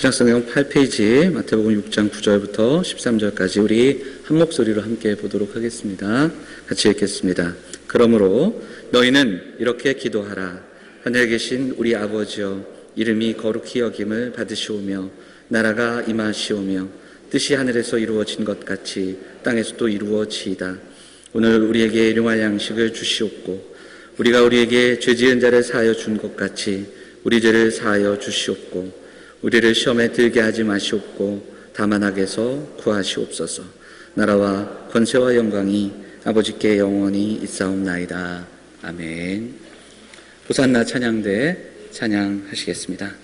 신약성경 8페이지 마태복음 6장 9절부터 13절까지 우리 한 목소리로 함께 보도록 하겠습니다. 같이 읽겠습니다. 그러므로 너희는 이렇게 기도하라. 하늘에 계신 우리 아버지여, 이름이 거룩히 여김을 받으시오며 나라가 임하시오며 뜻이 하늘에서 이루어진 것 같이 땅에서도 이루어지이다. 오늘 우리에게 일용할 양식을 주시옵고 우리가 우리에게 죄지은 자를 사하여 준 것 같이 우리 죄를 사하여 주시옵고 우리를 시험에 들게 하지 마시옵고 다만 악에서 구하시옵소서. 나라와 권세와 영광이 아버지께 영원히 있사옵나이다. 아멘. 호산나 찬양대 찬양하시겠습니다.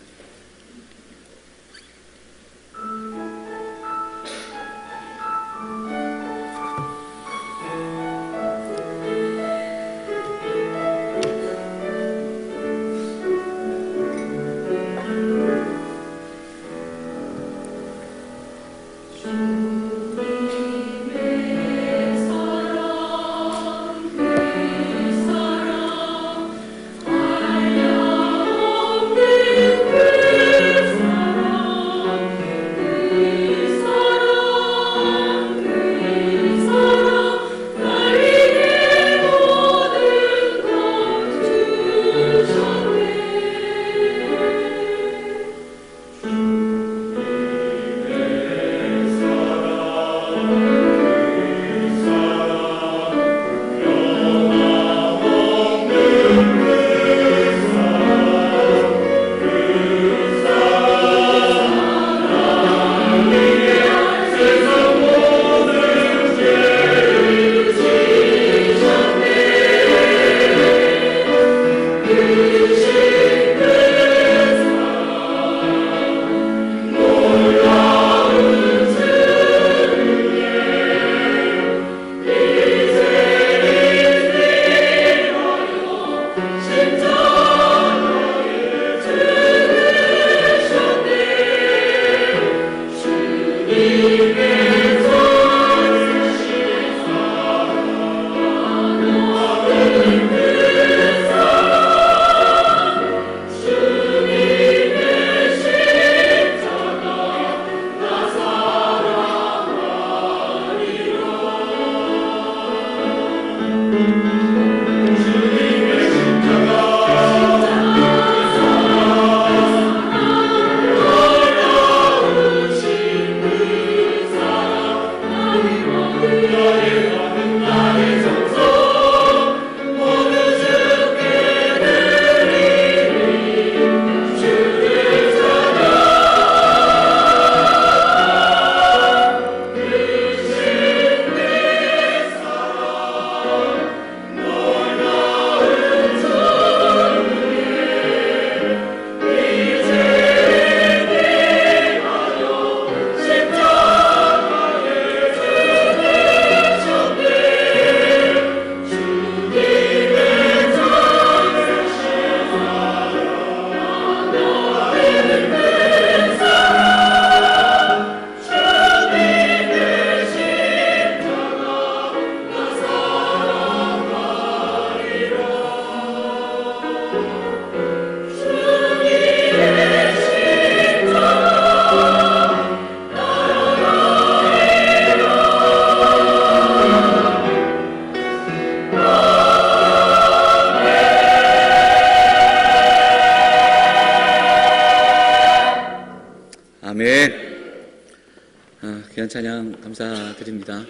귀한 찬양 감사드립니다.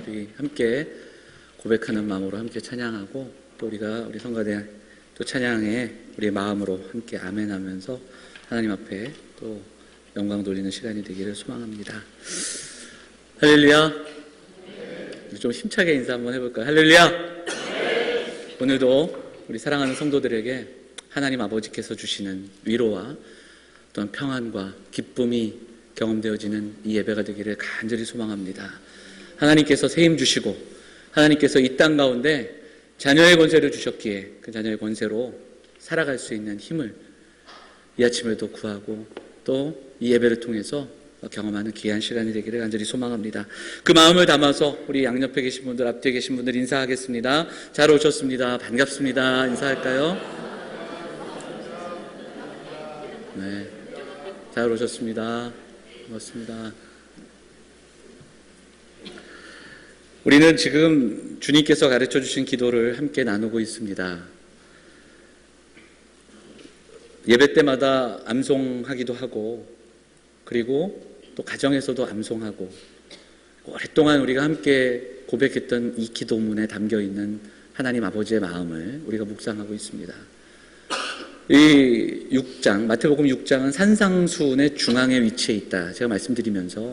우리 함께 고백하는 마음으로 함께 찬양하고 또 우리 성가대 또 찬양에 우리의 마음으로 함께 아멘하면서 하나님 앞에 또 영광 돌리는 시간이 되기를 소망합니다. 할렐루야. 좀 힘차게 인사 한번 해볼까요? 할렐루야. 오늘도 우리 사랑하는 성도들에게 하나님 아버지께서 주시는 위로와 어떤 평안과 기쁨이 경험되어지는 이 예배가 되기를 간절히 소망합니다. 하나님께서 새 힘 주시고 하나님께서 이 땅 가운데 자녀의 권세를 주셨기에 그 자녀의 권세로 살아갈 수 있는 힘을 이 아침에도 구하고 또 이 예배를 통해서 경험하는 귀한 시간이 되기를 간절히 소망합니다. 그 마음을 담아서 우리 양옆에 계신 분들, 앞뒤에 계신 분들 인사하겠습니다. 잘 오셨습니다. 반갑습니다. 인사할까요? 네. 잘 오셨습니다. 반갑습니다. 우리는 지금 주님께서 가르쳐 주신 기도를 함께 나누고 있습니다. 예배 때마다 암송하기도 하고, 그리고 또 가정에서도 암송하고, 오랫동안 우리가 함께 고백했던 이 기도문에 담겨 있는 하나님 아버지의 마음을 우리가 묵상하고 있습니다. 이 6장, 마태복음 6장은 산상수훈의 중앙에 위치해 있다. 제가 말씀드리면서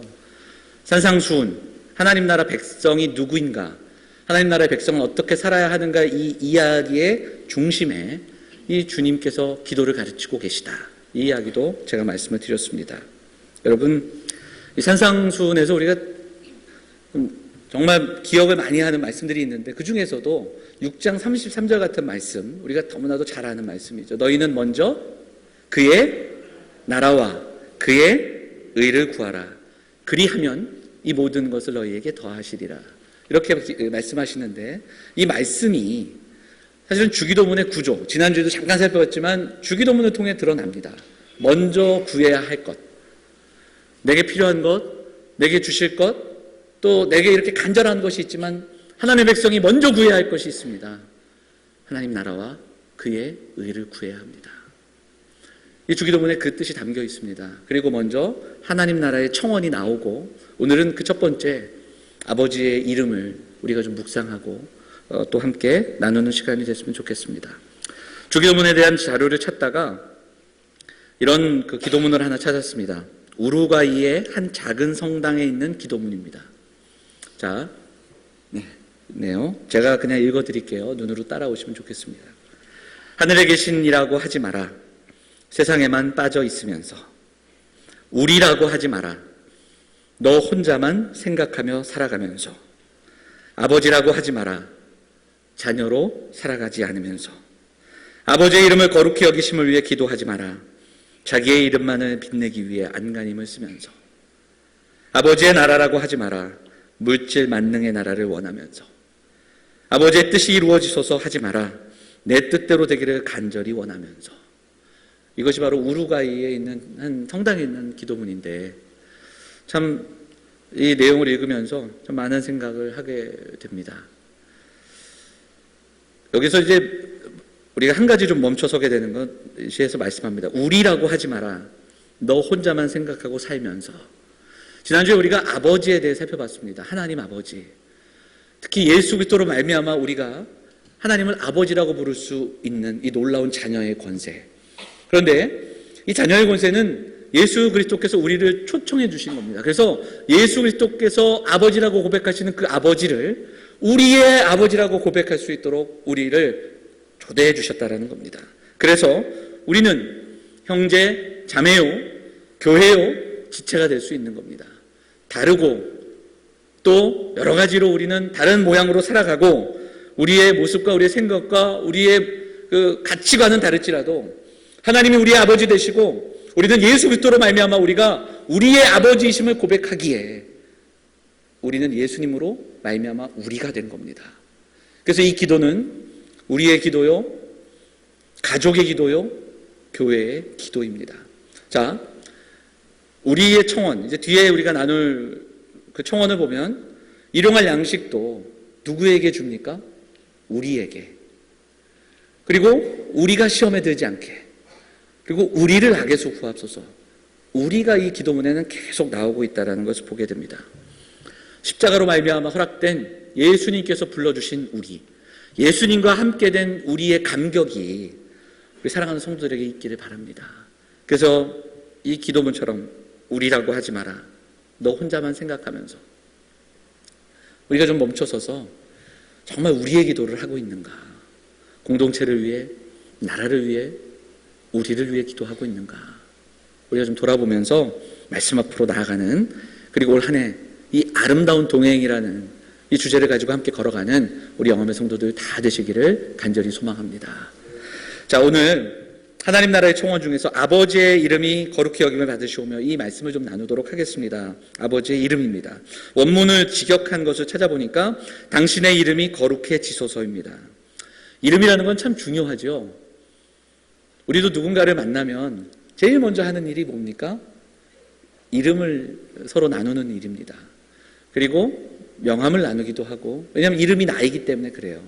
산상수훈, 하나님 나라 백성이 누구인가, 하나님 나라의 백성은 어떻게 살아야 하는가, 이 이야기의 중심에 이 주님께서 기도를 가르치고 계시다. 이 이야기도 제가 말씀을 드렸습니다. 여러분, 이 산상수훈에서 우리가 정말 기억을 많이 하는 말씀들이 있는데, 그 중에서도 6장 33절 같은 말씀, 우리가 너무나도 잘 아는 말씀이죠. 너희는 먼저 그의 나라와 그의 의를 구하라. 그리하면 이 모든 것을 너희에게 더하시리라. 이렇게 말씀하시는데, 이 말씀이 사실은 주기도문의 구조, 지난주에도 잠깐 살펴봤지만 주기도문을 통해 드러납니다. 먼저 구해야 할 것, 내게 필요한 것, 내게 주실 것, 또 내게 이렇게 간절한 것이 있지만 하나님의 백성이 먼저 구해야 할 것이 있습니다. 하나님 나라와 그의 의를 구해야 합니다. 이 주기도문에 그 뜻이 담겨 있습니다. 그리고 먼저 하나님 나라의 청원이 나오고, 오늘은 그 첫 번째 아버지의 이름을 우리가 좀 묵상하고 또 함께 나누는 시간이 됐으면 좋겠습니다. 주기도문에 대한 자료를 찾다가 이런 그 기도문을 하나 찾았습니다. 우루과이의 한 작은 성당에 있는 기도문입니다. 자, 네요. 제가 그냥 읽어드릴게요. 눈으로 따라오시면 좋겠습니다. 하늘에 계신 이라고 하지 마라. 세상에만 빠져 있으면서. 우리라고 하지 마라. 너 혼자만 생각하며 살아가면서. 아버지라고 하지 마라. 자녀로 살아가지 않으면서. 아버지의 이름을 거룩히 여기심을 위해 기도하지 마라. 자기의 이름만을 빛내기 위해 안간힘을 쓰면서. 아버지의 나라라고 하지 마라. 물질 만능의 나라를 원하면서. 아버지의 뜻이 이루어지소서 하지 마라. 내 뜻대로 되기를 간절히 원하면서. 이것이 바로 우루과이에 있는 한 성당에 있는 기도문인데, 참 이 내용을 읽으면서 참 많은 생각을 하게 됩니다. 여기서 이제 우리가 한 가지 좀 멈춰서게 되는 것에서 말씀합니다. 우리라고 하지 마라. 너 혼자만 생각하고 살면서. 지난주에 우리가 아버지에 대해 살펴봤습니다. 하나님 아버지. 특히 예수 그리스도로 말미암아 우리가 하나님을 아버지라고 부를 수 있는 이 놀라운 자녀의 권세. 그런데 이 자녀의 권세는 예수 그리스도께서 우리를 초청해 주신 겁니다. 그래서 예수 그리스도께서 아버지라고 고백하시는 그 아버지를 우리의 아버지라고 고백할 수 있도록 우리를 초대해 주셨다라는 겁니다. 그래서 우리는 형제, 자매요, 교회요, 지체가 될 수 있는 겁니다. 다르고 또 여러 가지로 우리는 다른 모양으로 살아가고, 우리의 모습과 우리의 생각과 우리의 그 가치관은 다를지라도 하나님이 우리의 아버지 되시고, 우리는 예수 그리스도로 말미암아 우리가 우리의 아버지이심을 고백하기에 우리는 예수님으로 말미암아 우리가 된 겁니다. 그래서 이 기도는 우리의 기도요, 가족의 기도요, 교회의 기도입니다. 자, 우리의 청원, 이제 뒤에 우리가 나눌 그 청원을 보면 일용할 양식도 누구에게 줍니까? 우리에게. 그리고 우리가 시험에 들지 않게. 그리고 우리를 악에서 구하옵소서. 우리가 이 기도문에는 계속 나오고 있다는 것을 보게 됩니다. 십자가로 말미암아 허락된 예수님께서 불러주신 우리, 예수님과 함께 된 우리의 감격이 우리 사랑하는 성도들에게 있기를 바랍니다. 그래서 이 기도문처럼 우리라고 하지 마라. 너 혼자만 생각하면서. 우리가 좀 멈춰서서 정말 우리의 기도를 하고 있는가? 공동체를 위해, 나라를 위해, 우리를 위해 기도하고 있는가? 우리가 좀 돌아보면서 말씀 앞으로 나아가는, 그리고 올 한 해 이 아름다운 동행이라는 이 주제를 가지고 함께 걸어가는 우리 영험의 성도들 다 되시기를 간절히 소망합니다. 자, 오늘 하나님 나라의 청원 중에서 아버지의 이름이 거룩히 여김을 받으시오며, 이 말씀을 좀 나누도록 하겠습니다. 아버지의 이름입니다. 원문을 직역한 것을 찾아보니까 당신의 이름이 거룩해지소서입니다. 이름이라는 건 참 중요하죠. 우리도 누군가를 만나면 제일 먼저 하는 일이 뭡니까? 이름을 서로 나누는 일입니다. 그리고 명함을 나누기도 하고, 왜냐하면 이름이 나이기 때문에 그래요.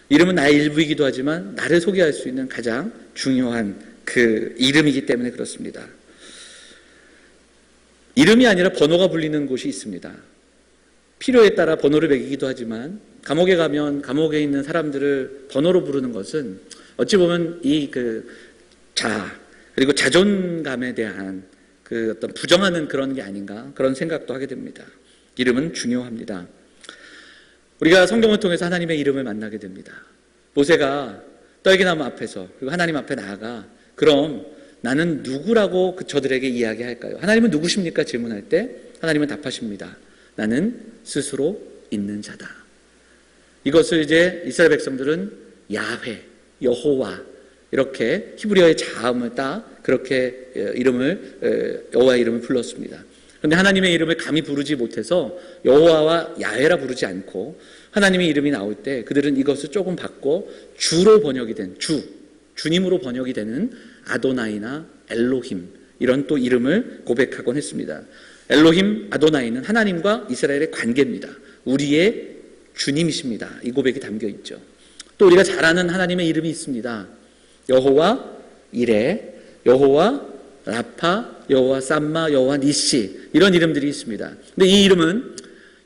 이름은 나의 일부이기도 하지만 나를 소개할 수 있는 가장 중요한 그 이름이기 때문에 그렇습니다. 이름이 아니라 번호가 불리는 곳이 있습니다. 필요에 따라 번호를 매기기도 하지만 감옥에 가면 감옥에 있는 사람들을 번호로 부르는 것은 어찌 보면 이 그리고 자존감에 대한 그 어떤 부정하는 그런 게 아닌가, 그런 생각도 하게 됩니다. 이름은 중요합니다. 우리가 성경을 통해서 하나님의 이름을 만나게 됩니다. 모세가 떨기나무 앞에서 그리고 하나님 앞에 나아가 그럼 나는 누구라고 저들에게 이야기할까요? 하나님은 누구십니까? 질문할 때 하나님은 답하십니다. 나는 스스로 있는 자다. 이것을 이제 이스라엘 백성들은 야훼, 여호와 이렇게 히브리어의 자음을 딱 그렇게 여호와의 이름을 불렀습니다. 그런데 하나님의 이름을 감히 부르지 못해서 여호와와 야훼라 부르지 않고 하나님의 이름이 나올 때 그들은 이것을 조금 바꿔 주로 번역이 된 주님으로 번역이 되는 아도나이나 엘로힘 이런 또 이름을 고백하곤 했습니다. 엘로힘, 아도나이는 하나님과 이스라엘의 관계입니다. 우리의 주님이십니다. 이 고백이 담겨 있죠. 또 우리가 잘 아는 하나님의 이름이 있습니다. 여호와 이레, 여호와 라파, 여호와 삼마, 여호와 니시 이런 이름들이 있습니다. 근데 이 이름은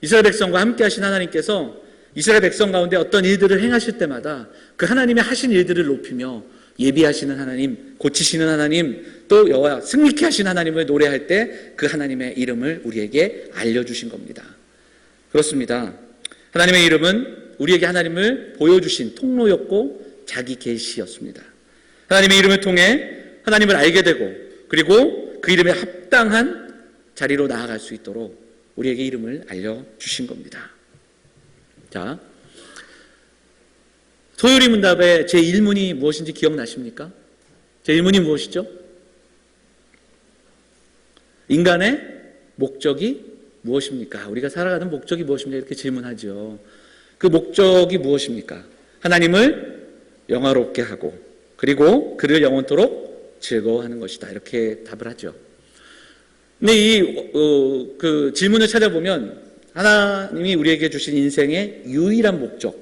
이스라엘 백성과 함께 하신 하나님께서 이스라엘 백성 가운데 어떤 일들을 행하실 때마다 그 하나님의 하신 일들을 높이며 예비하시는 하나님, 고치시는 하나님, 또 여호와 승리케 하신 하나님을 노래할 때 그 하나님의 이름을 우리에게 알려주신 겁니다. 그렇습니다. 하나님의 이름은 우리에게 하나님을 보여주신 통로였고 자기 계시였습니다. 하나님의 이름을 통해 하나님을 알게 되고 그리고 그 이름에 합당한 자리로 나아갈 수 있도록 우리에게 이름을 알려주신 겁니다. 자, 소요리 문답의 제 1문이 무엇인지 기억나십니까? 제 1문이 무엇이죠? 인간의 목적이 무엇입니까? 우리가 살아가는 목적이 무엇입니까? 이렇게 질문하죠. 그 목적이 무엇입니까? 하나님을 영화롭게 하고 그리고 그를 영원토록 즐거워하는 것이다. 이렇게 답을 하죠. 근데 그 질문을 찾아보면 하나님이 우리에게 주신 인생의 유일한 목적,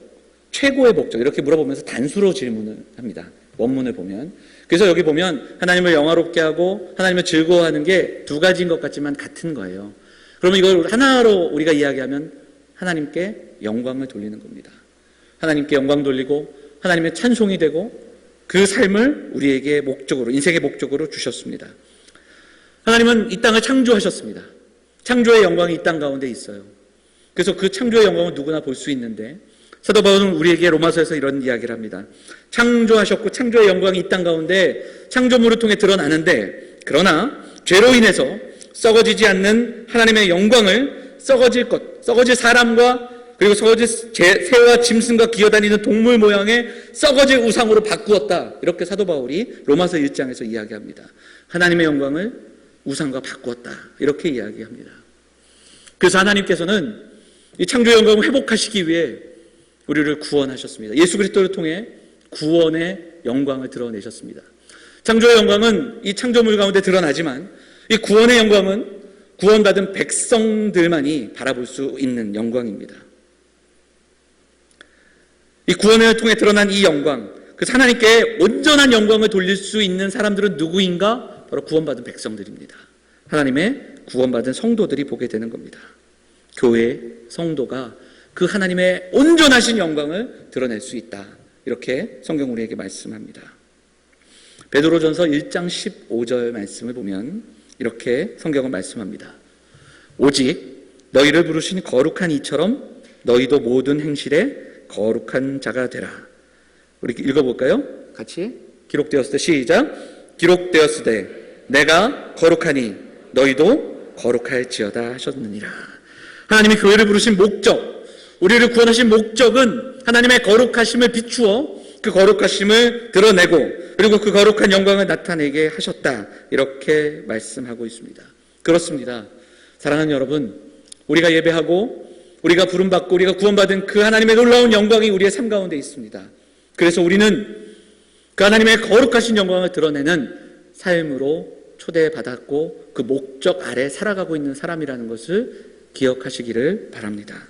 최고의 목적 이렇게 물어보면서 단수로 질문을 합니다. 원문을 보면. 그래서 여기 보면 하나님을 영화롭게 하고 하나님을 즐거워하는 게 두 가지인 것 같지만 같은 거예요. 그러면 이걸 하나로 우리가 이야기하면 하나님께 영광을 돌리는 겁니다. 하나님께 영광 돌리고 하나님의 찬송이 되고 그 삶을 우리에게 목적으로, 인생의 목적으로 주셨습니다. 하나님은 이 땅을 창조하셨습니다. 창조의 영광이 이 땅 가운데 있어요. 그래서 그 창조의 영광을 누구나 볼 수 있는데 사도 바울은 우리에게 로마서에서 이런 이야기를 합니다. 창조하셨고 창조의 영광이 이 땅 가운데 창조물을 통해 드러나는데 그러나 죄로 인해서 썩어지지 않는 하나님의 영광을 썩어질 사람과 그리고 썩어질 새와 짐승과 기어다니는 동물 모양의 썩어질 우상으로 바꾸었다. 이렇게 사도 바울이 로마서 1장에서 이야기합니다. 하나님의 영광을 우상과 바꾸었다. 이렇게 이야기합니다. 그래서 하나님께서는 이 창조의 영광을 회복하시기 위해 우리를 구원하셨습니다. 예수 그리스도를 통해 구원의 영광을 드러내셨습니다. 창조의 영광은 이 창조물 가운데 드러나지만 이 구원의 영광은 구원받은 백성들만이 바라볼 수 있는 영광입니다. 이 구원을 통해 드러난 이 영광, 그래서 하나님께 온전한 영광을 돌릴 수 있는 사람들은 누구인가? 바로 구원받은 백성들입니다. 하나님의 구원받은 성도들이 보게 되는 겁니다. 교회 성도가 그 하나님의 온전하신 영광을 드러낼 수 있다. 이렇게 성경 우리에게 말씀합니다. 베드로전서 1장 15절 말씀을 보면 이렇게 성경은 말씀합니다. 오직 너희를 부르신 거룩한 이처럼 너희도 모든 행실에 거룩한 자가 되라. 우리 읽어볼까요? 같이 기록되었을 때 시작. 기록되었을 때 내가 거룩하니 너희도 거룩할지어다 하셨느니라. 하나님이 교회를 부르신 목적, 우리를 구원하신 목적은 하나님의 거룩하심을 비추어 그 거룩하심을 드러내고 그리고 그 거룩한 영광을 나타내게 하셨다. 이렇게 말씀하고 있습니다. 그렇습니다. 사랑하는 여러분, 우리가 예배하고 우리가 부름받고 우리가 구원받은 그 하나님의 놀라운 영광이 우리의 삶 가운데 있습니다. 그래서 우리는 그 하나님의 거룩하신 영광을 드러내는 삶으로 초대받았고 그 목적 아래 살아가고 있는 사람이라는 것을 기억하시기를 바랍니다.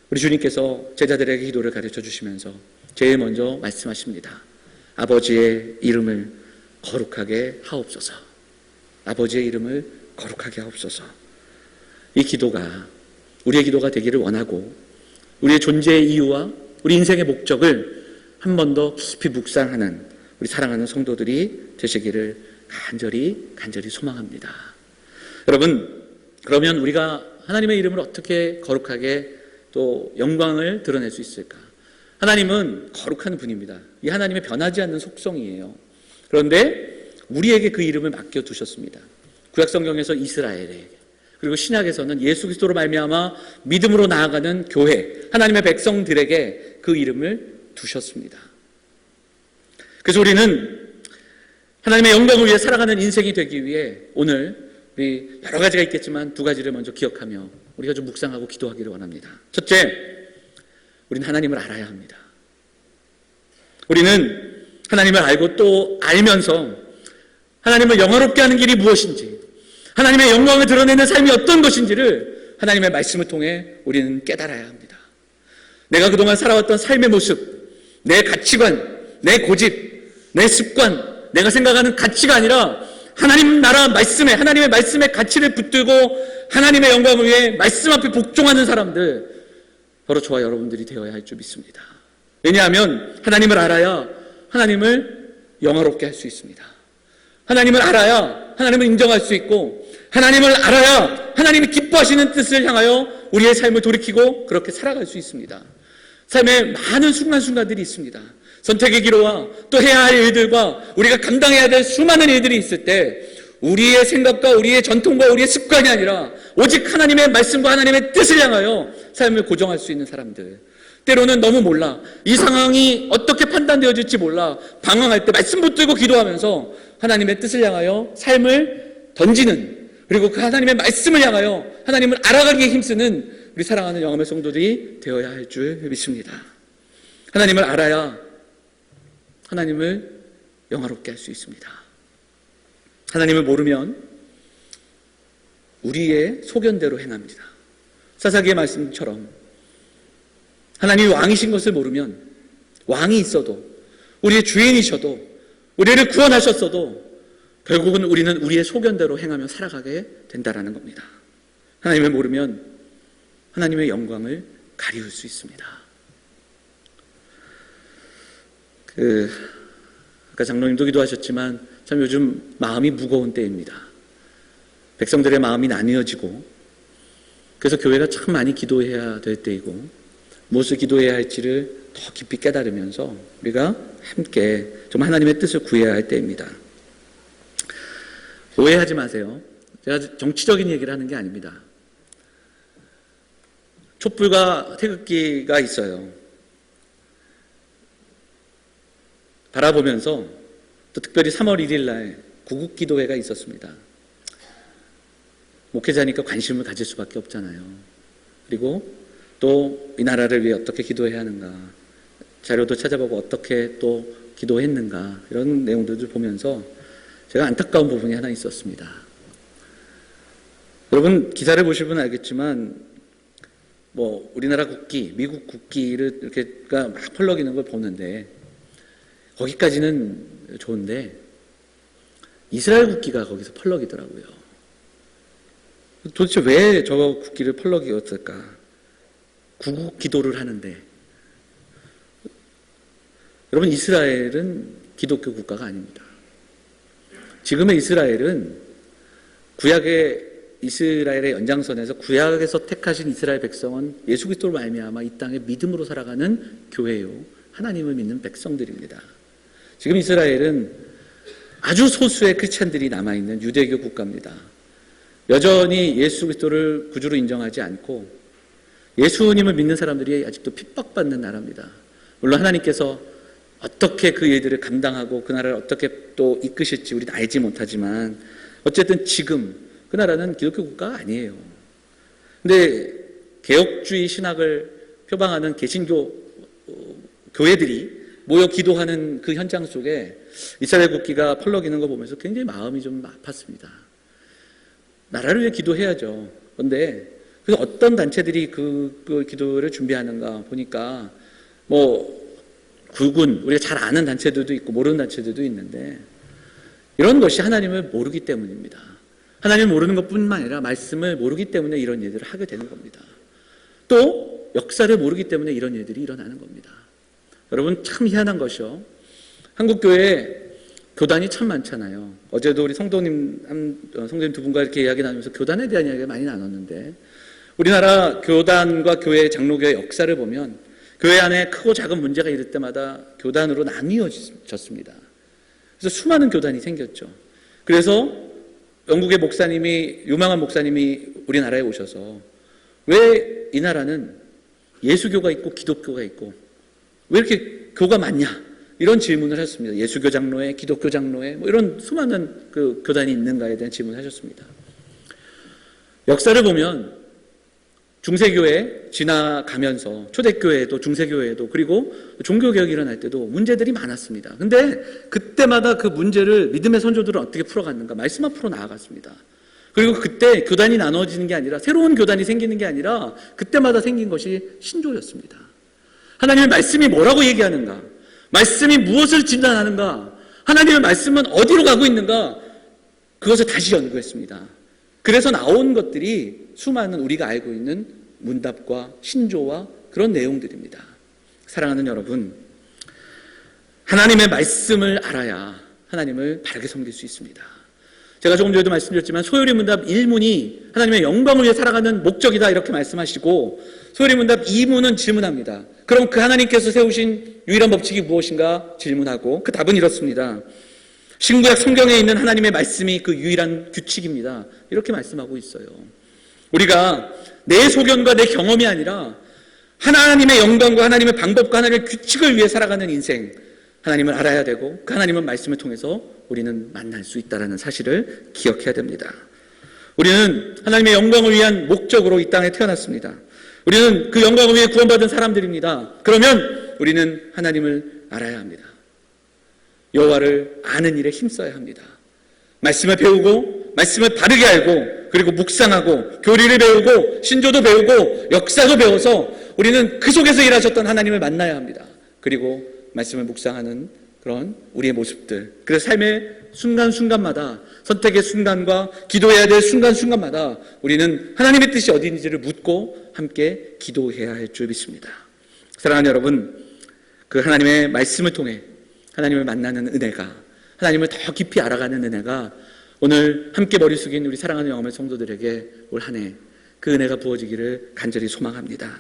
우리 주님께서 제자들에게 기도를 가르쳐 주시면서 제일 먼저 말씀하십니다. 아버지의 이름을 거룩하게 하옵소서. 아버지의 이름을 거룩하게 하옵소서. 이 기도가 우리의 기도가 되기를 원하고 우리의 존재의 이유와 우리 인생의 목적을 한 번 더 깊이 묵상하는 우리 사랑하는 성도들이 되시기를 간절히 소망합니다. 여러분, 그러면 우리가 하나님의 이름을 어떻게 거룩하게 또 영광을 드러낼 수 있을까? 하나님은 거룩한 분입니다. 이 하나님의 변하지 않는 속성이에요. 그런데 우리에게 그 이름을 맡겨두셨습니다. 구약성경에서 이스라엘에게, 그리고 신약에서는 예수 그리스도로 말미암아 믿음으로 나아가는 교회, 하나님의 백성들에게 그 이름을 두셨습니다. 그래서 우리는 하나님의 영광을 위해 살아가는 인생이 되기 위해 오늘 우리 여러 가지가 있겠지만 두 가지를 먼저 기억하며 우리가 좀 묵상하고 기도하기를 원합니다. 첫째, 우리는 하나님을 알아야 합니다. 우리는 하나님을 알고 또 알면서 하나님을 영화롭게 하는 길이 무엇인지, 하나님의 영광을 드러내는 삶이 어떤 것인지를 하나님의 말씀을 통해 우리는 깨달아야 합니다. 내가 그동안 살아왔던 삶의 모습, 내 가치관, 내 고집, 내 습관, 내가 생각하는 가치가 아니라 하나님 나라 말씀에, 하나님의 말씀의 가치를 붙들고 하나님의 영광을 위해 말씀 앞에 복종하는 사람들, 바로 저와 여러분들이 되어야 할 줄 믿습니다. 왜냐하면 하나님을 알아야 하나님을 영화롭게 할 수 있습니다. 하나님을 알아야 하나님을 인정할 수 있고, 하나님을 알아야 하나님이 기뻐하시는 뜻을 향하여 우리의 삶을 돌이키고 그렇게 살아갈 수 있습니다. 삶에 많은 순간순간들이 있습니다. 선택의 기로와 또 해야 할 일들과 우리가 감당해야 될 수많은 일들이 있을 때 우리의 생각과 우리의 전통과 우리의 습관이 아니라 오직 하나님의 말씀과 하나님의 뜻을 향하여 삶을 고정할 수 있는 사람들, 때로는 너무 몰라, 이 상황이 어떻게 판단되어질지 몰라 방황할 때 말씀 붙들고 기도하면서 하나님의 뜻을 향하여 삶을 던지는, 그리고 그 하나님의 말씀을 향하여 하나님을 알아가기에 힘쓰는 우리 사랑하는 영암의 성도들이 되어야 할 줄 믿습니다. 하나님을 알아야 하나님을 영화롭게 할 수 있습니다. 하나님을 모르면 우리의 소견대로 행합니다. 사사기의 말씀처럼 하나님이 왕이신 것을 모르면, 왕이 있어도 우리의 주인이셔도 우리를 구원하셨어도 결국은 우리는 우리의 소견대로 행하며 살아가게 된다라는 겁니다. 하나님을 모르면 하나님의 영광을 가리울 수 있습니다. 아까 장로님도 기도하셨지만 참 요즘 마음이 무거운 때입니다. 백성들의 마음이 나뉘어지고, 그래서 교회가 참 많이 기도해야 될 때이고, 무엇을 기도해야 할지를 더 깊이 깨달으면서 우리가 함께 좀 하나님의 뜻을 구해야 할 때입니다. 오해하지 마세요. 제가 정치적인 얘기를 하는 게 아닙니다. 촛불과 태극기가 있어요. 바라보면서 또 특별히 3월 1일 날 구국기도회가 있었습니다. 목회자니까 관심을 가질 수밖에 없잖아요. 그리고 또 이 나라를 위해 어떻게 기도해야 하는가, 자료도 찾아보고 어떻게 또 기도했는가, 이런 내용들을 보면서 제가 안타까운 부분이 하나 있었습니다. 여러분 기사를 보실 분은 알겠지만 우리나라 국기, 미국 국기를 이렇게 막 펄럭이는 걸 보는데 거기까지는 좋은데 이스라엘 국기가 거기서 펄럭이더라고요. 도대체 왜 저 국기를 펄럭이었을까? 구국 기도를 하는데, 여러분 이스라엘은 기독교 국가가 아닙니다. 지금의 이스라엘은 구약의 이스라엘의 연장선에서 구약에서 택하신 이스라엘 백성은 예수 그리스도로 말미암아 이 땅에 믿음으로 살아가는 교회요, 하나님을 믿는 백성들입니다. 지금 이스라엘은 아주 소수의 크리스찬들이 남아있는 유대교 국가입니다. 여전히 예수 그리스도를 구주로 인정하지 않고 예수님을 믿는 사람들이 아직도 핍박받는 나라입니다. 물론 하나님께서 어떻게 그 일들을 감당하고 그 나라를 어떻게 또 이끄실지 우리는 알지 못하지만 어쨌든 지금 그 나라는 기독교 국가가 아니에요. 근데 개혁주의 신학을 표방하는 개신교 교회들이 모여 기도하는 그 현장 속에 이스라엘 국기가 펄럭이는 거 보면서 굉장히 마음이 좀 아팠습니다. 나라를 위해 기도해야죠. 그런데 그래서 어떤 단체들이 그 기도를 준비하는가 보니까 국군, 우리가 잘 아는 단체들도 있고 모르는 단체들도 있는데 이런 것이 하나님을 모르기 때문입니다. 하나님을 모르는 것뿐만 아니라 말씀을 모르기 때문에 이런 일들을 하게 되는 겁니다. 또 역사를 모르기 때문에 이런 일들이 일어나는 겁니다. 여러분, 참 희한한 것이요, 한국교회에 교단이 참 많잖아요. 어제도 우리 성도님 두 분과 이렇게 이야기 나누면서 교단에 대한 이야기가 많이 나눴는데, 우리나라 교단과 교회 장로교의 역사를 보면 교회 안에 크고 작은 문제가 있을 때마다 교단으로 나뉘어졌습니다. 그래서 수많은 교단이 생겼죠. 그래서 영국의 유망한 목사님이 우리나라에 오셔서 왜 이 나라는 예수교가 있고 기독교가 있고 왜 이렇게 교가 많냐, 이런 질문을 하셨습니다. 예수교 장로회, 기독교 장로회, 이런 수많은 그 교단이 있는가에 대한 질문을 하셨습니다. 역사를 보면 중세교회 지나가면서 초대교회도 중세교회도 그리고 종교개혁이 일어날 때도 문제들이 많았습니다. 근데 그때마다 그 문제를 믿음의 선조들은 어떻게 풀어갔는가? 말씀 앞으로 나아갔습니다. 그리고 그때 교단이 나눠지는 게 아니라, 새로운 교단이 생기는 게 아니라 그때마다 생긴 것이 신조였습니다. 하나님의 말씀이 뭐라고 얘기하는가? 말씀이 무엇을 진단하는가? 하나님의 말씀은 어디로 가고 있는가? 그것을 다시 연구했습니다. 그래서 나온 것들이 수많은 우리가 알고 있는 문답과 신조와 그런 내용들입니다. 사랑하는 여러분, 하나님의 말씀을 알아야 하나님을 바르게 섬길 수 있습니다. 제가 조금 전에도 말씀드렸지만 소요리 문답 1문이 하나님의 영광을 위해 살아가는 목적이다, 이렇게 말씀하시고, 소요리 문답 2문은 질문합니다. 그럼 그 하나님께서 세우신 유일한 법칙이 무엇인가 질문하고, 그 답은 이렇습니다. 신구약 성경에 있는 하나님의 말씀이 그 유일한 규칙입니다, 이렇게 말씀하고 있어요. 우리가 내 소견과 내 경험이 아니라 하나님의 영광과 하나님의 방법과 하나님의 규칙을 위해 살아가는 인생, 하나님을 알아야 되고 그 하나님의 말씀을 통해서 우리는 만날 수 있다는 사실을 기억해야 됩니다. 우리는 하나님의 영광을 위한 목적으로 이 땅에 태어났습니다. 우리는 그 영광을 위해 구원받은 사람들입니다. 그러면 우리는 하나님을 알아야 합니다. 여호와를 아는 일에 힘써야 합니다. 말씀을 배우고 말씀을 바르게 알고 그리고 묵상하고 교리를 배우고 신조도 배우고 역사도 배워서 우리는 그 속에서 일하셨던 하나님을 만나야 합니다. 그리고 말씀을 묵상하는 그런 우리의 모습들, 그래서 삶의 순간순간마다, 선택의 순간과 기도해야 될 순간순간마다 우리는 하나님의 뜻이 어디인지를 묻고 함께 기도해야 할 줄 믿습니다. 사랑하는 여러분, 그 하나님의 말씀을 통해 하나님을 만나는 은혜가, 하나님을 더 깊이 알아가는 은혜가 오늘 함께 머리 숙인 우리 사랑하는 영험의 성도들에게 올 한 해 그 은혜가 부어지기를 간절히 소망합니다.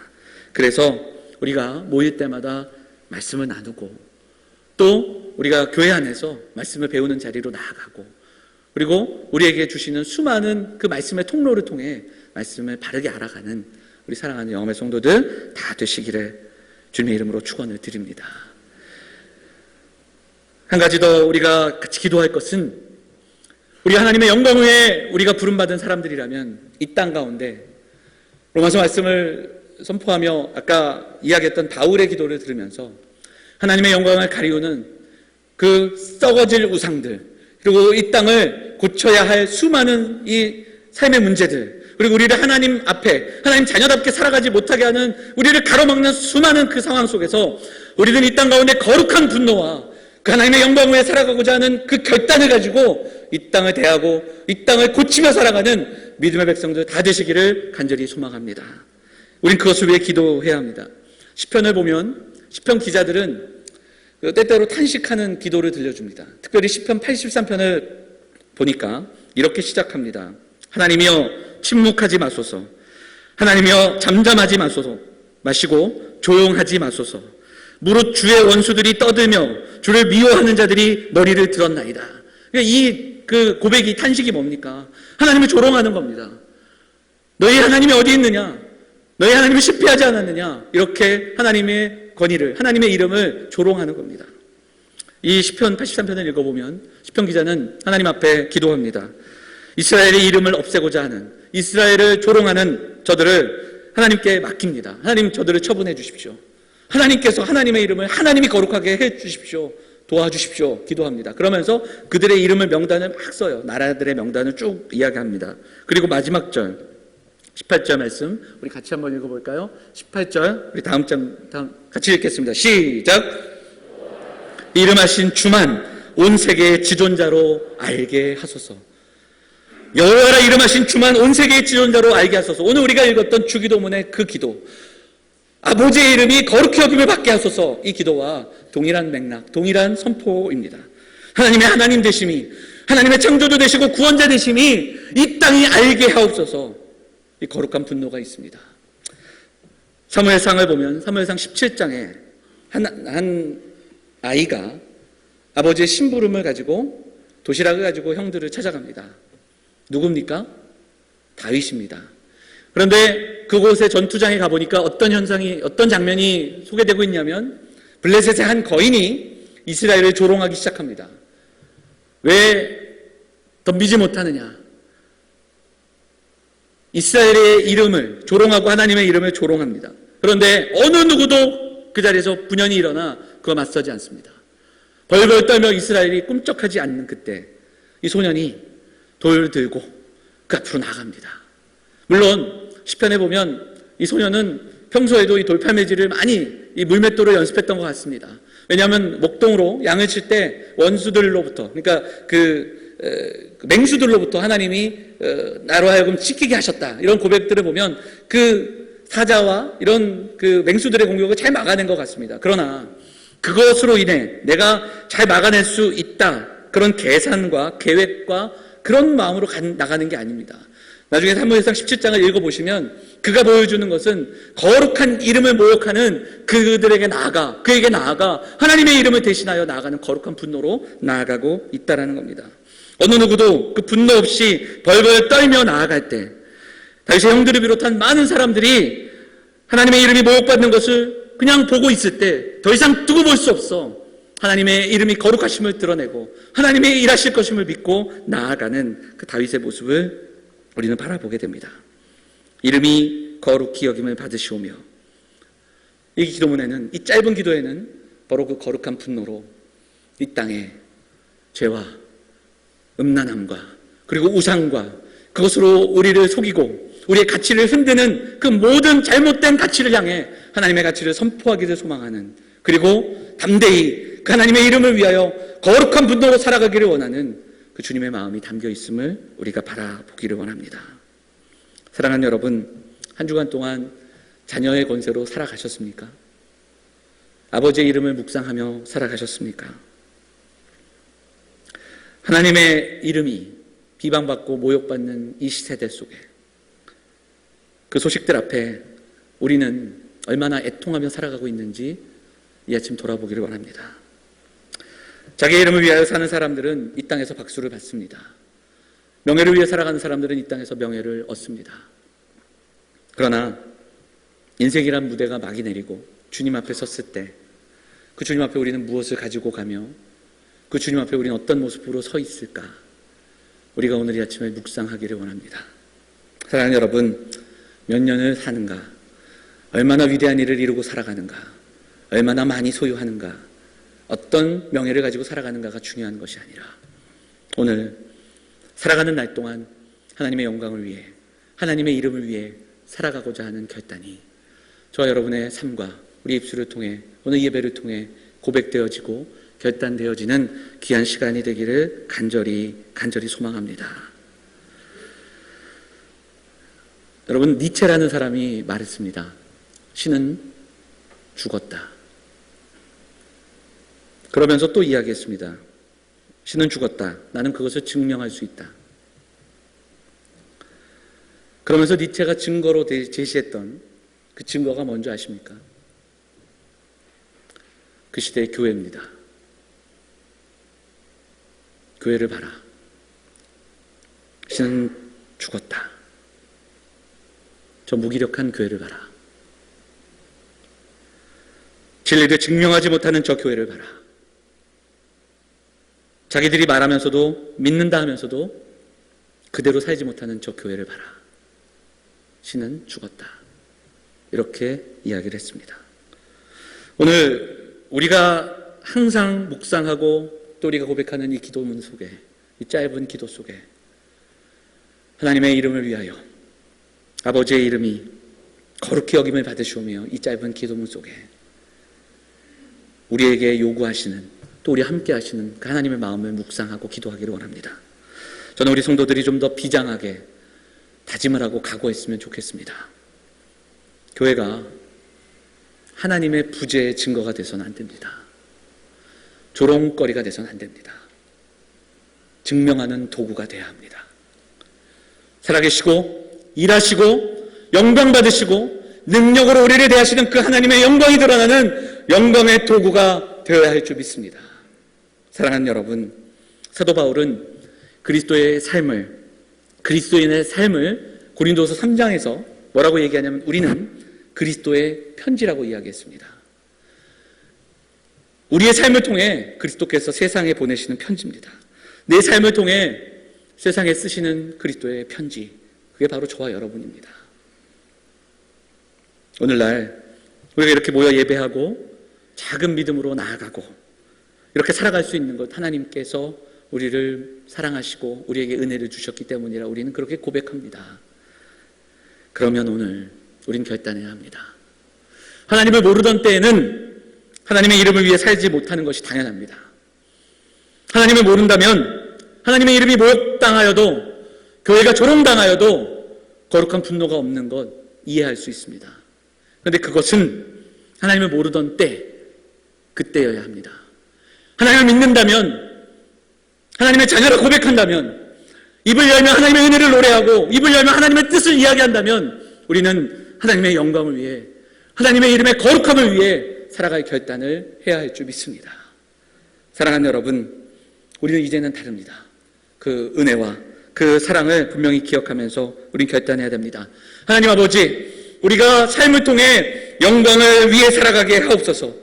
그래서 우리가 모일 때마다 말씀을 나누고 또 우리가 교회 안에서 말씀을 배우는 자리로 나아가고 그리고 우리에게 주시는 수많은 그 말씀의 통로를 통해 말씀을 바르게 알아가는 우리 사랑하는 영험의 성도들 다 되시기를 주님의 이름으로 축원을 드립니다. 한 가지 더 우리가 같이 기도할 것은, 우리 하나님의 영광 위에 우리가 부름받은 사람들이라면 이 땅 가운데 로마서 말씀을 선포하며 아까 이야기했던 바울의 기도를 들으면서 하나님의 영광을 가리우는 그 썩어질 우상들, 그리고 이 땅을 고쳐야 할 수많은 이 삶의 문제들, 그리고 우리를 하나님 앞에 하나님 자녀답게 살아가지 못하게 하는 우리를 가로막는 수많은 그 상황 속에서 우리는 이 땅 가운데 거룩한 분노와 그 하나님의 영광 위에 살아가고자 하는 그 결단을 가지고 이 땅을 대하고 이 땅을 고치며 살아가는 믿음의 백성들 다 되시기를 간절히 소망합니다. 우린 그것을 위해 기도해야 합니다. 시편을 보면 시편 기자들은 때때로 탄식하는 기도를 들려줍니다. 특별히 시편 83편을 보니까 이렇게 시작합니다. 하나님이여 침묵하지 마소서. 하나님이여 잠잠하지 마시고 조용하지 마소서. 무릇 주의 원수들이 떠들며 주를 미워하는 자들이 머리를 들었나이다. 이 그 고백이, 탄식이 뭡니까? 하나님을 조롱하는 겁니다. 너희 하나님이 어디 있느냐? 너희 하나님이 실패하지 않았느냐? 이렇게 하나님의 권위를, 하나님의 이름을 조롱하는 겁니다. 이 시편 83편을 읽어보면 시편 기자는 하나님 앞에 기도합니다. 이스라엘의 이름을 없애고자 하는, 이스라엘을 조롱하는 저들을 하나님께 맡깁니다. 하나님, 저들을 처분해 주십시오. 하나님께서 하나님의 이름을 하나님이 거룩하게 해 주십시오. 도와주십시오. 기도합니다. 그러면서 그들의 이름을 명단을 막 써요. 나라들의 명단을 쭉 이야기합니다. 그리고 마지막 절 18절 말씀 우리 같이 한번 읽어볼까요? 18절 우리 다음 같이 읽겠습니다. 시작. 이름하신 주만 온 세계의 지존자로 알게 하소서. 여호와라 이름하신 주만 온 세계의 지존자로 알게 하소서. 오늘 우리가 읽었던 주기도문의 그 기도, 아버지의 이름이 거룩히 여김을 받게 하소서, 이 기도와 동일한 맥락, 동일한 선포입니다. 하나님의 하나님 되심이, 하나님의 창조주 되시고 구원자 되심이 이 땅이 알게 하옵소서. 이 거룩한 분노가 있습니다. 사무엘상을 보면 사무엘상 17장에 한 아이가 아버지의 심부름을 가지고 도시락을 가지고 형들을 찾아갑니다. 누굽니까? 다윗입니다. 그런데 그곳의 전투장에 가보니까 어떤 장면이 소개되고 있냐면 블레셋의 한 거인이 이스라엘을 조롱하기 시작합니다. 왜 덤비지 못하느냐? 이스라엘의 이름을 조롱하고 하나님의 이름을 조롱합니다. 그런데 어느 누구도 그 자리에서 분연히 일어나 그거 맞서지 않습니다. 벌벌 떨며 이스라엘이 꿈쩍하지 않는 그때 이 소년이 돌을 들고 그 앞으로 나아갑니다. 물론 시편에 보면 이 소년은 평소에도 이 돌팔매질을 많이 이 물맷돌을 연습했던 것 같습니다. 왜냐하면 목동으로 양을 칠 때 원수들로부터, 그러니까 맹수들로부터 하나님이 나로 하여금 지키게 하셨다, 이런 고백들을 보면 그 사자와 이런 그 맹수들의 공격을 잘 막아낸 것 같습니다. 그러나 그것으로 인해 내가 잘 막아낼 수 있다, 그런 계산과 계획과 그런 마음으로 나가는 게 아닙니다. 나중에 사무엘상 17장을 읽어보시면 그가 보여주는 것은 거룩한 이름을 모욕하는 그에게 나아가 하나님의 이름을 대신하여 나아가는 거룩한 분노로 나아가고 있다는 겁니다. 어느 누구도 그 분노 없이 벌벌 떨며 나아갈 때 다윗의 형들을 비롯한 많은 사람들이 하나님의 이름이 모욕받는 것을 그냥 보고 있을 때 더 이상 두고 볼 수 없어 하나님의 이름이 거룩하심을 드러내고 하나님의 일하실 것임을 믿고 나아가는 그 다윗의 모습을 우리는 바라보게 됩니다. 이름이 거룩히 여김을 받으시오며, 이 기도문에는, 이 짧은 기도에는 바로 그 거룩한 분노로 이 땅에 죄와 음란함과 그리고 우상과 그것으로 우리를 속이고 우리의 가치를 흔드는 그 모든 잘못된 가치를 향해 하나님의 가치를 선포하기를 소망하는, 그리고 담대히 그 하나님의 이름을 위하여 거룩한 분노로 살아가기를 원하는 그 주님의 마음이 담겨 있음을 우리가 바라보기를 원합니다. 사랑하는 여러분, 한 주간 동안 자녀의 권세로 살아가셨습니까? 아버지의 이름을 묵상하며 살아가셨습니까? 하나님의 이름이 비방받고 모욕받는 이 시대대 속에 그 소식들 앞에 우리는 얼마나 애통하며 살아가고 있는지 이 아침 돌아보기를 원합니다. 자기의 이름을 위하여 사는 사람들은 이 땅에서 박수를 받습니다. 명예를 위해 살아가는 사람들은 이 땅에서 명예를 얻습니다. 그러나 인생이란 무대가 막이 내리고 주님 앞에 섰을 때 그 주님 앞에 우리는 무엇을 가지고 가며 그 주님 앞에 우리는 어떤 모습으로 서 있을까? 우리가 오늘 이 아침에 묵상하기를 원합니다. 사랑하는 여러분, 몇 년을 사는가? 얼마나 위대한 일을 이루고 살아가는가? 얼마나 많이 소유하는가? 어떤 명예를 가지고 살아가는가가 중요한 것이 아니라 오늘 살아가는 날 동안 하나님의 영광을 위해, 하나님의 이름을 위해 살아가고자 하는 결단이 저와 여러분의 삶과 우리 입술을 통해, 오늘 예배를 통해 고백되어지고 결단되어지는 귀한 시간이 되기를 간절히 소망합니다. 여러분, 니체라는 사람이 말했습니다. 신은 죽었다. 그러면서 또 이야기했습니다. 신은 죽었다. 나는 그것을 증명할 수 있다. 그러면서 니체가 증거로 제시했던 그 증거가 뭔지 아십니까? 그 시대의 교회입니다. 교회를 봐라. 신은 죽었다. 저 무기력한 교회를 봐라. 진리를 증명하지 못하는 저 교회를 봐라. 자기들이 말하면서도 믿는다 하면서도 그대로 살지 못하는 저 교회를 봐라. 신은 죽었다. 이렇게 이야기를 했습니다. 오늘 우리가 항상 묵상하고 또 우리가 고백하는 이 기도문 속에, 이 짧은 기도 속에 하나님의 이름을 위하여 아버지의 이름이 거룩히 여김을 받으시오며 이 짧은 기도문 속에 우리에게 요구하시는, 또 우리 함께 하시는 그 하나님의 마음을 묵상하고 기도하기를 원합니다. 저는 우리 성도들이 좀 더 비장하게 다짐을 하고 각오했으면 좋겠습니다. 교회가 하나님의 부재의 증거가 돼서는 안 됩니다. 조롱거리가 돼서는 안 됩니다. 증명하는 도구가 돼야 합니다. 살아계시고 일하시고 영광 받으시고 능력으로 우리를 대하시는 그 하나님의 영광이 드러나는 영광의 도구가 되어야 할 줄 믿습니다. 사랑하는 여러분, 사도 바울은 그리스도인의 삶을 고린도서 3장에서 뭐라고 얘기하냐면 우리는 그리스도의 편지라고 이야기했습니다. 우리의 삶을 통해 그리스도께서 세상에 보내시는 편지입니다. 내 삶을 통해 세상에 쓰시는 그리스도의 편지, 그게 바로 저와 여러분입니다. 오늘날 우리가 이렇게 모여 예배하고 작은 믿음으로 나아가고 이렇게 살아갈 수 있는 것, 하나님께서 우리를 사랑하시고 우리에게 은혜를 주셨기 때문이라 우리는 그렇게 고백합니다. 그러면 오늘 우린 결단해야 합니다. 하나님을 모르던 때에는 하나님의 이름을 위해 살지 못하는 것이 당연합니다. 하나님을 모른다면 하나님의 이름이 모욕당하여도, 교회가 조롱당하여도 거룩한 분노가 없는 것 이해할 수 있습니다. 그런데 그것은 하나님을 모르던 때, 그때여야 합니다. 하나님을 믿는다면, 하나님의 자녀라 고백한다면, 입을 열면 하나님의 은혜를 노래하고 입을 열면 하나님의 뜻을 이야기한다면 우리는 하나님의 영광을 위해, 하나님의 이름의 거룩함을 위해 살아갈 결단을 해야 할 줄 믿습니다. 사랑하는 여러분, 우리는 이제는 다릅니다. 그 은혜와 그 사랑을 분명히 기억하면서 우리는 결단해야 됩니다. 하나님 아버지, 우리가 삶을 통해 영광을 위해 살아가게 하옵소서.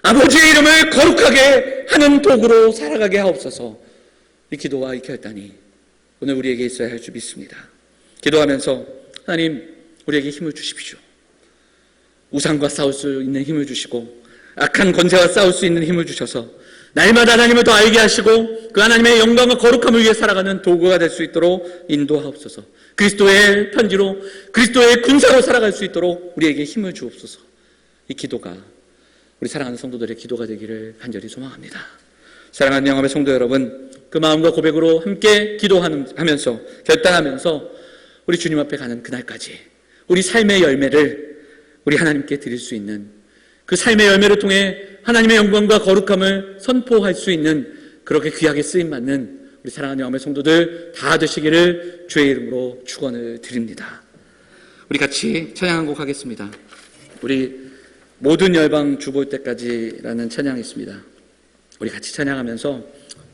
아버지의 이름을 거룩하게 하는 도구로 살아가게 하옵소서. 이 기도와 이 결단이 오늘 우리에게 있어야 할 줄 믿습니다. 기도하면서 하나님, 우리에게 힘을 주십시오. 우상과 싸울 수 있는 힘을 주시고 악한 권세와 싸울 수 있는 힘을 주셔서 날마다 하나님을 더 알게 하시고 그 하나님의 영광과 거룩함을 위해 살아가는 도구가 될 수 있도록 인도하옵소서. 그리스도의 편지로, 그리스도의 군사로 살아갈 수 있도록 우리에게 힘을 주옵소서. 이 기도가 우리 사랑하는 성도들의 기도가 되기를 간절히 소망합니다. 사랑하는 영암의 성도 여러분, 그 마음과 고백으로 함께 기도하면서 결단하면서 우리 주님 앞에 가는 그날까지 우리 삶의 열매를 우리 하나님께 드릴 수 있는, 그 삶의 열매를 통해 하나님의 영광과 거룩함을 선포할 수 있는 그렇게 귀하게 쓰임받는 우리 사랑하는 영암의 성도들 다 되시기를 주의 이름으로 축원을 드립니다. 우리 같이 찬양 한 곡 하겠습니다. 우리 모든 열방 주 볼 때까지라는 찬양이 있습니다. 우리 같이 찬양하면서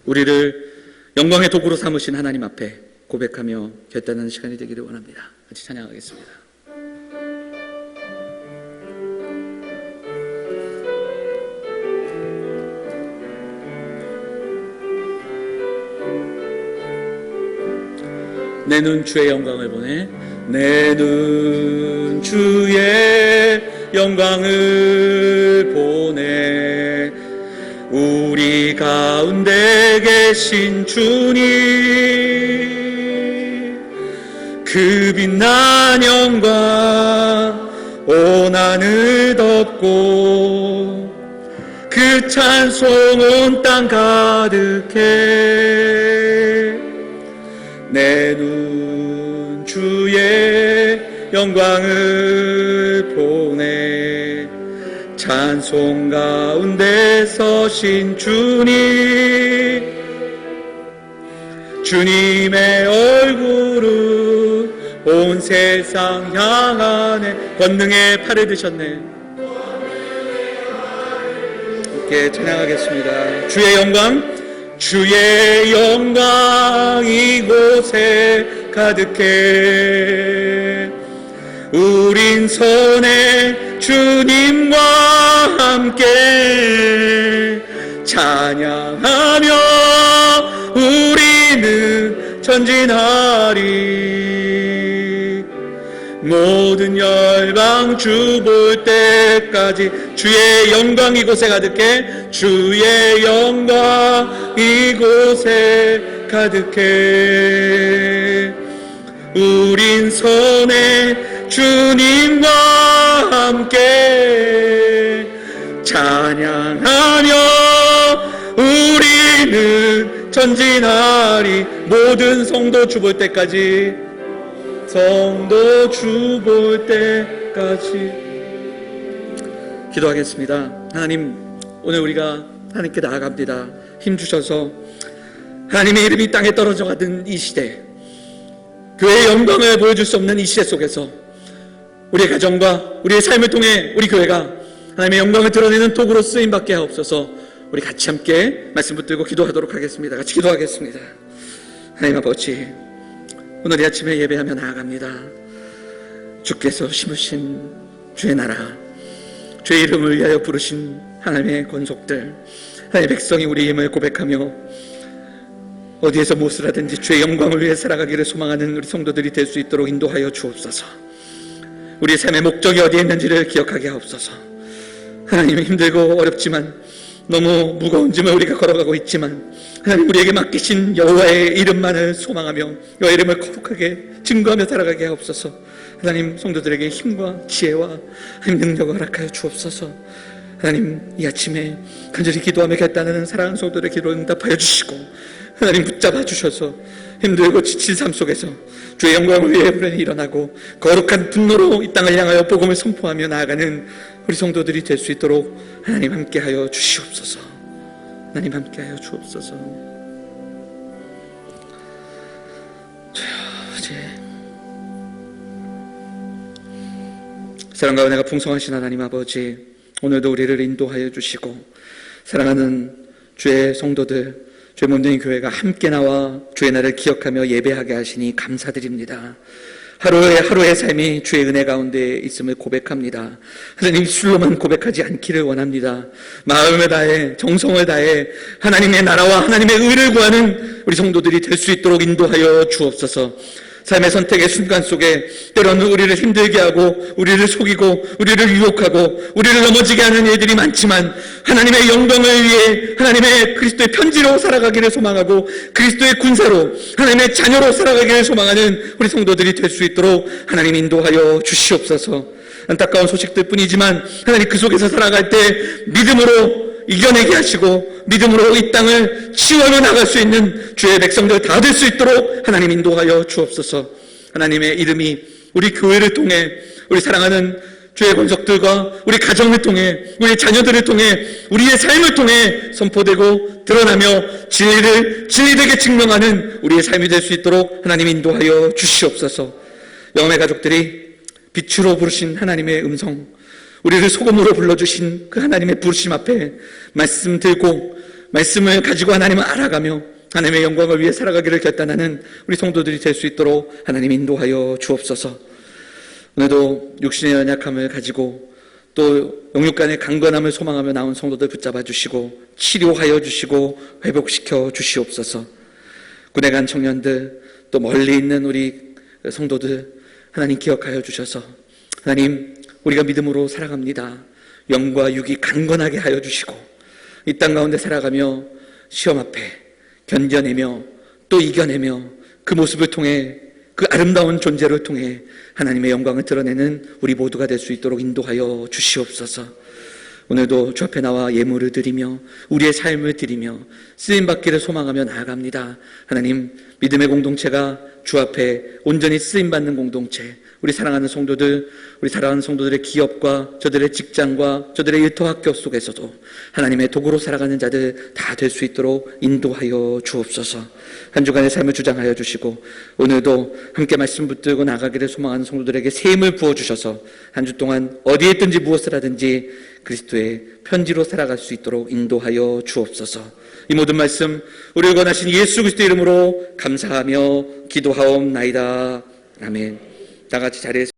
우리를 영광의 도구로 삼으신 하나님 앞에 고백하며 결단하는 시간이 되기를 원합니다. 같이 찬양하겠습니다. 내 눈 주의 영광을 보내, 내 눈 주의 영광을 보내, 우리 가운데 계신 주님, 그 빛난 영광 온 하늘 덮고 그 찬송 온 땅 가득해. 내 눈 주의 영광을 보내, 찬송 가운데 서신 주님, 주님의 얼굴을 온 세상 향하네. 권능의 팔을 드셨네. 함께 찬양하겠습니다. 주의 영광, 주의 영광 이곳에 가득해. 우린 선의 주님과 함께 찬양하며 우리는 전진하리. 모든 열방 주 볼 때까지 주의 영광 이곳에 가득해. 주의 영광 이곳에 가득해. 우린 선해 주님과 함께 찬양하며 우리는 전진하리. 모든 성도 주볼 때까지, 성도 주볼 때까지. 기도하겠습니다. 하나님, 오늘 우리가 하나님께 나아갑니다. 힘주셔서 하나님의 이름이 땅에 떨어져 가던 이 시대, 교회의 영광을 보여줄 수 없는 이 시대 속에서 우리의 가정과 우리의 삶을 통해 우리 교회가 하나님의 영광을 드러내는 도구로 쓰임받게 하옵소서. 우리 같이 함께 말씀 붙들고 기도하도록 하겠습니다. 같이 기도하겠습니다. 하나님 아버지, 오늘 이 아침에 예배하며 나아갑니다. 주께서 심으신 주의 나라, 주의 이름을 위하여 부르신 하나님의 권속들, 하나님의 백성이 우리의 힘을 고백하며 어디에서 무엇을 하든지 주의 영광을 위해 살아가기를 소망하는 우리 성도들이 될 수 있도록 인도하여 주옵소서. 우리의 삶의 목적이 어디에 있는지를 기억하게 하옵소서. 하나님, 힘들고 어렵지만, 너무 무거운 짐을 우리가 걸어가고 있지만, 하나님 우리에게 맡기신 여호와의 이름만을 소망하며 여호와의 이름을 거룩하게 증거하며 살아가게 하옵소서. 하나님, 성도들에게 힘과 지혜와 능력을 허락하여 주옵소서. 하나님, 이 아침에 간절히 기도하며 결단하는 사랑하는 성도들의 기도를 응답하여 주시고, 하나님 붙잡아 주셔서 힘들고 지친 삶 속에서 주의 영광을 위해 우리는 일어나고 거룩한 분노로 이 땅을 향하여 복음을 선포하며 나아가는 우리 성도들이 될 수 있도록 하나님 함께하여 주시옵소서. 하나님 함께하여 주옵소서. 사랑과 은혜가 풍성하신 하나님 아버지, 오늘도 우리를 인도하여 주시고 사랑하는 주의 성도들, 주의 몸된 교회가 함께 나와 주의 날을 기억하며 예배하게 하시니 감사드립니다. 하루의 삶이 주의 은혜 가운데 있음을 고백합니다. 하나님, 술로만 고백하지 않기를 원합니다. 마음을 다해 정성을 다해 하나님의 나라와 하나님의 의를 구하는 우리 성도들이 될 수 있도록 인도하여 주옵소서. 삶의 선택의 순간 속에 때로는 우리를 힘들게 하고 우리를 속이고 우리를 유혹하고 우리를 넘어지게 하는 일들이 많지만, 하나님의 영광을 위해 하나님의 그리스도의 편지로 살아가기를 소망하고 그리스도의 군사로 하나님의 자녀로 살아가기를 소망하는 우리 성도들이 될 수 있도록 하나님 인도하여 주시옵소서. 안타까운 소식들 뿐이지만 하나님, 그 속에서 살아갈 때 믿음으로 이겨내게 하시고 믿음으로 이 땅을 치유하며 나갈 수 있는 주의 백성들 다 될 수 있도록 하나님 인도하여 주옵소서. 하나님의 이름이 우리 교회를 통해, 우리 사랑하는 주의 권속들과 우리 가정을 통해, 우리 자녀들을 통해, 우리의 삶을 통해 선포되고 드러나며 진리되게 증명하는 우리의 삶이 될 수 있도록 하나님 인도하여 주시옵소서. 영혼의 가족들이 빛으로 부르신 하나님의 음성, 우리를 소금으로 불러주신 그 하나님의 부르심 앞에 말씀 들고 말씀을 가지고 하나님을 알아가며 하나님의 영광을 위해 살아가기를 결단하는 우리 성도들이 될 수 있도록 하나님 인도하여 주옵소서. 오늘도 육신의 연약함을 가지고 또 영육간의 강건함을 소망하며 나온 성도들 붙잡아 주시고 치료하여 주시고 회복시켜 주시옵소서. 군에 간 청년들, 또 멀리 있는 우리 성도들 하나님 기억하여 주셔서 하나님, 우리가 믿음으로 살아갑니다. 영과 육이 강건하게 하여 주시고 이 땅 가운데 살아가며 시험 앞에 견뎌내며 또 이겨내며 그 모습을 통해, 그 아름다운 존재를 통해 하나님의 영광을 드러내는 우리 모두가 될 수 있도록 인도하여 주시옵소서. 오늘도 주 앞에 나와 예물을 드리며 우리의 삶을 드리며 쓰임받기를 소망하며 나아갑니다. 하나님, 믿음의 공동체가 주 앞에 온전히 쓰임받는 공동체, 우리 사랑하는 성도들, 우리 사랑하는 성도들의 기업과 저들의 직장과 저들의 일터학교 속에서도 하나님의 도구로 살아가는 자들 다 될 수 있도록 인도하여 주옵소서. 한 주간의 삶을 주장하여 주시고 오늘도 함께 말씀 붙들고 나가기를 소망하는 성도들에게 새 힘을 부어주셔서 한 주 동안 어디에 있든지 무엇을 하든지 그리스도의 편지로 살아갈 수 있도록 인도하여 주옵소서. 이 모든 말씀 우리를 권하신 예수 그리스도의 이름으로 감사하며 기도하옵나이다. 아멘. 다 같이 자리에서